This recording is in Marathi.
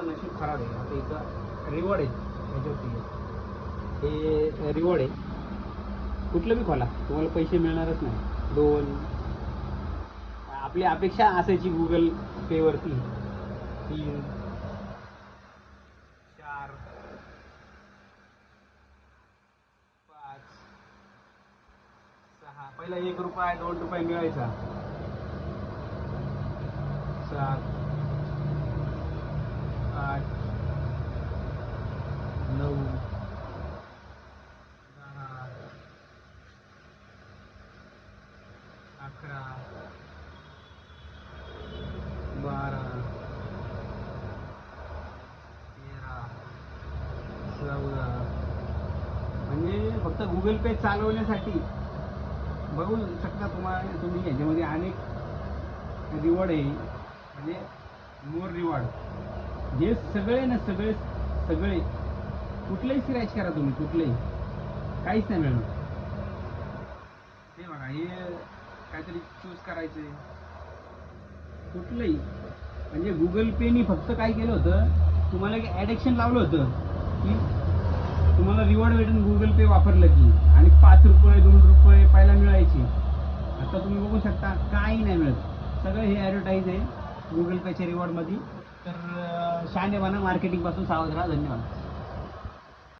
आता नशीब खराब आहे. आता इथं रिवॉर्ड आहे याच्यावरती, हे रिवॉर्ड आहे. कुठलं बी खोला तुम्हाला पैसे मिळणारच नाही. 2 आपली अपेक्षा असायची गुगल पेवरती 3 4 5 6 पहिला 1 रुपया 2 रुपये मिळायचा. 7 8 9 10 11 12 13 14. म्हणजे फक्त गुगल पे चालवण्यासाठी बघू शकता तुम्ही याच्यामध्ये अनेक रिवॉर्ड आहे. म्हणजे मोर रिवॉर्ड हे सगळे ना सगळे कुठलेही स्क्रॅच करा तुम्ही, कुठलेही काहीच नाही मिळणार. हे बघा, हे काहीतरी चूज करायचे कुठलंही. म्हणजे गुगल पेनी फक्त काय केलं होतं, तुम्हाला एक ॲडिक्शन लावलं होतं की तुम्हाला रिवॉर्ड भेटून गुगल पे वापरलं की, आणि 5 रुपये 2 रुपये पहिला मिळायचे. आता तुम्ही बघू शकता काही नाही मिळत. सगळं हे ॲडव्हर्टाईज आहे गुगल पेच्या रिवॉर्डमध्ये. तर शहाणे बना, मार्केटिंगपासून सावध राहा. धन्यवाद.